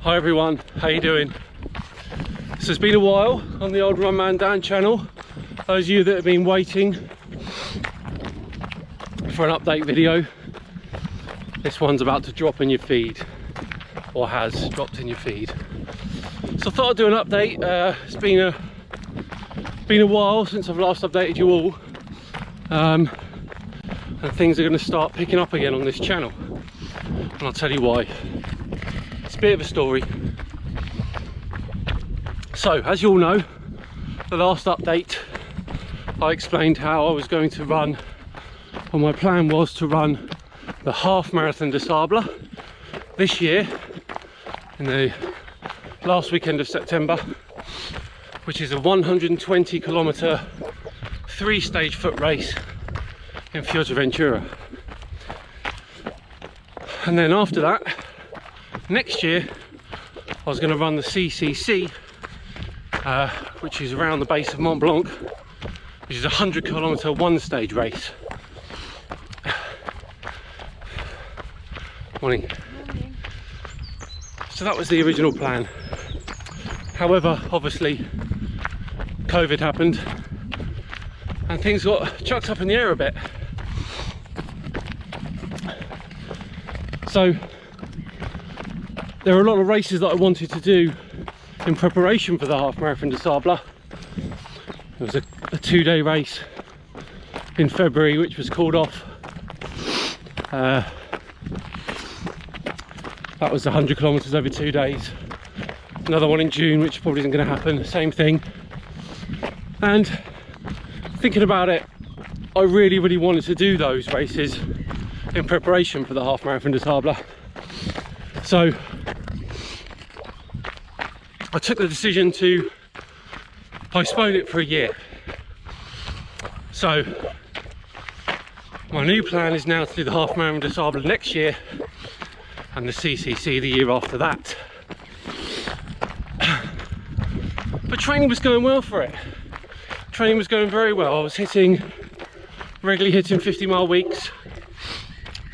Hi everyone, how you doing? So it's been a while on the old Run Man Dan channel. Those of you that have been waiting for an update video, this one's about to drop in your feed, or has dropped in your feed. So I thought I'd do an update. It's been a while since I've last updated you all, and things are going to start picking up again on this channel, and I'll tell you why. It's a bit of a story. So, as you all know, the last update I explained how I was going to run, or my plan was to run the half marathon des Sables this year in the last weekend of September, which is a 120 kilometer 3-stage foot race in Fuerteventura. And then after that, next year, I was going to run the CCC, which is around the base of Mont Blanc, which is a 100 kilometer 1-stage race. Morning. Morning. So that was the original plan. However, obviously, COVID happened and things got chucked up in the air a bit. So there were a lot of races that I wanted to do in preparation for the half marathon des Sables. There was a 2-day race in February which was called off. That was 100 kilometers over 2 days. Another one in June which probably isn't going to happen, same thing. And thinking about it, I really wanted to do those races in preparation for the half marathon des Sables. So I took the decision to postpone it for a year. So my new plan is now to do the half marathon des Sables next year and the CCC the year after that. But training was going well for it. Training was going very well. I was regularly hitting 50-mile weeks,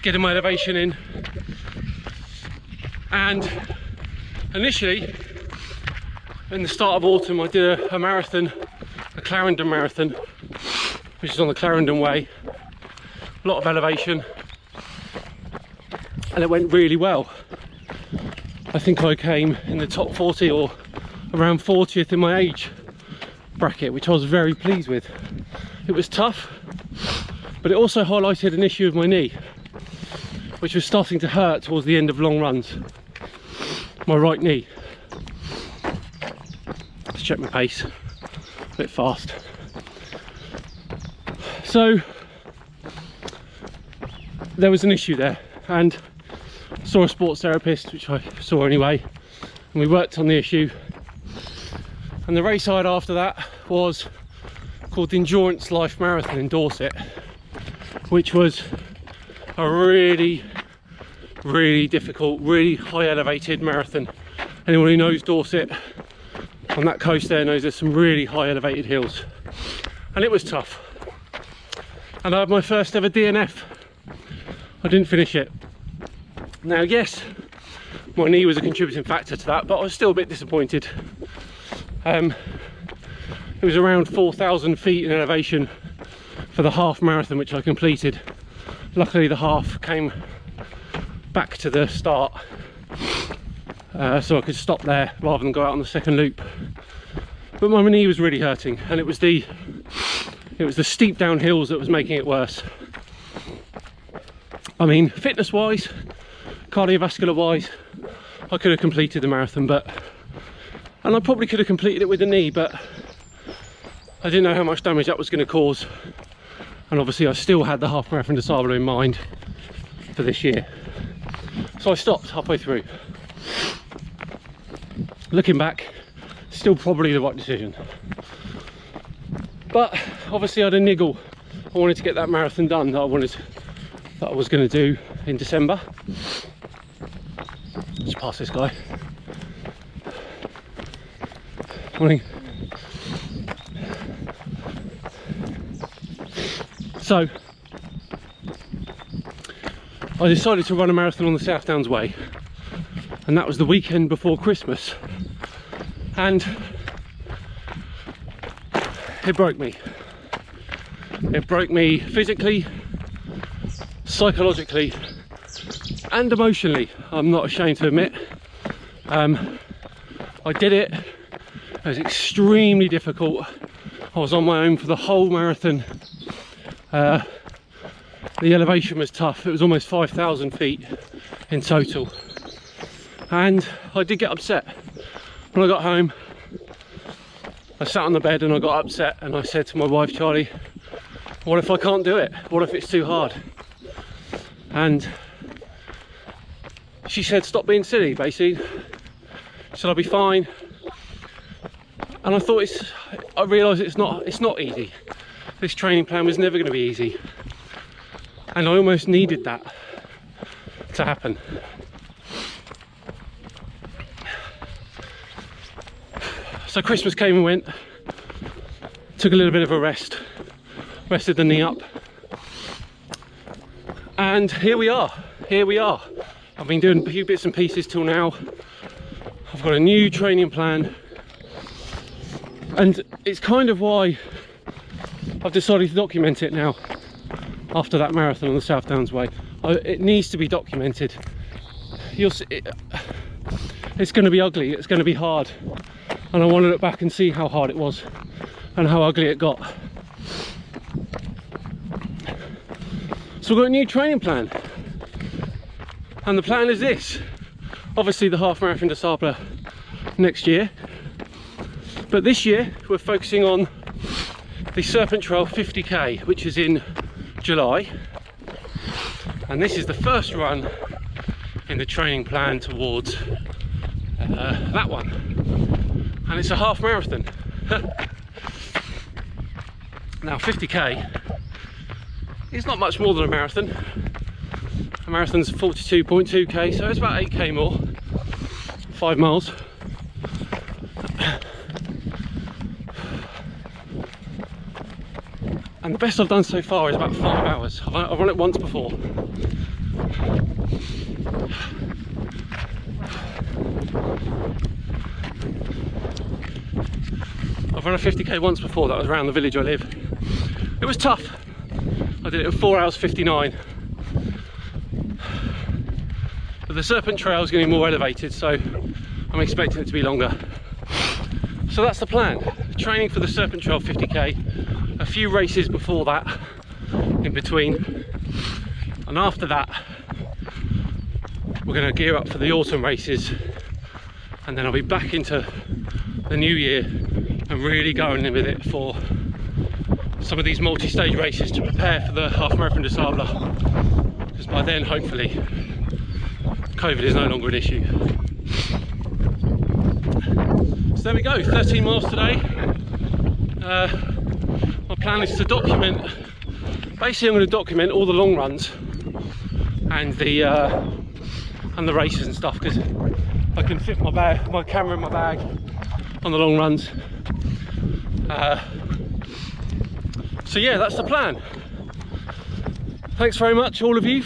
getting my elevation in. And initially, in the start of autumn, I did a marathon, a Clarendon marathon, which is on the Clarendon Way. A lot of elevation, and it went really well. I think I came in the top 40 or around 40th in my age bracket, which I was very pleased with. It was tough, but it also highlighted an issue of my knee, which was starting to hurt towards the end of long runs. My right knee. Let's check my pace. A bit fast. So there was an issue there, and I saw a sports therapist, which I saw anyway, and we worked on the issue. And the race I had after that was called the Endurance Life Marathon in Dorset, which was a really difficult, really high elevated marathon. Anyone who knows Dorset on that coast there knows there's some really high elevated hills, and it was tough. And I had my first ever DNF. I didn't finish it. Now, yes, my knee was a contributing factor to that, but I was still a bit disappointed. It was around 4,000 feet in elevation for the half marathon, which I completed. Luckily the half came back to the start, so I could stop there rather than go out on the second loop. But my knee was really hurting, and it was the steep down hills that was making it worse. I mean, fitness wise, cardiovascular wise, I could have completed the marathon, and I probably could have completed it with the knee, but I didn't know how much damage that was going to cause. And obviously I still had the half marathon des Sables in mind for this year. So I stopped halfway through. Looking back, still probably the right decision. But obviously I had a niggle. I wanted to get that marathon done that I was going to do in December. Just pass this guy. Morning. So I decided to run a marathon on the South Downs Way. and that was the weekend before Christmas, and it broke me. It broke me physically, psychologically and emotionally, I'm not ashamed to admit. I did it. It was extremely difficult. I was on my own for the whole marathon. The elevation was tough. It was almost 5,000 feet in total, and I did get upset. When I got home, I sat on the bed and I got upset, and I said to my wife, Charlie, what if I can't do it? What if it's too hard? And she said, stop being silly, basically. She said, I'll be fine. And I thought, I realised it's not easy. This training plan was never going to be easy. And I almost needed that to happen. So Christmas came and went. Took a little bit of a rest. Rested the knee up. And here we are. I've been doing a few bits and pieces till now. I've got a new training plan, and it's kind of why I've decided to document it now after that marathon on the South Downs Way. It needs to be documented. You'll see, it's going to be ugly, it's going to be hard, and I want to look back and see how hard it was and how ugly it got. So we've got a new training plan, and the plan is this. Obviously the half marathon des Sables next year, but this year we're focusing on the Serpent Trail 50k, which is in July, and this is the first run in the training plan towards that one, and it's a half marathon. Now 50k is not much more than a marathon. A marathon's 42.2k, so it's about 8k more, 5 miles. And the best I've done so far is about 5 hours. I've run it once before. I've run a 50k once before, that was around the village I live. It was tough. I did it in 4 hours 59. But the Serpent Trail is going to be more elevated, so I'm expecting it to be longer. So that's the plan. Training for the Serpent Trail 50k, a few races before that in between, and after that we're going to gear up for the autumn races, and then I'll be back into the new year and really going in with it for some of these multi-stage races to prepare for the half marathon des Sables, because by then hopefully COVID is no longer an issue. So there we go, 13 miles today. My plan is to document, basically I'm going to document all the long runs and the races and stuff, because I can fit my camera in my bag on the long runs. So yeah, that's the plan. Thanks very much all of you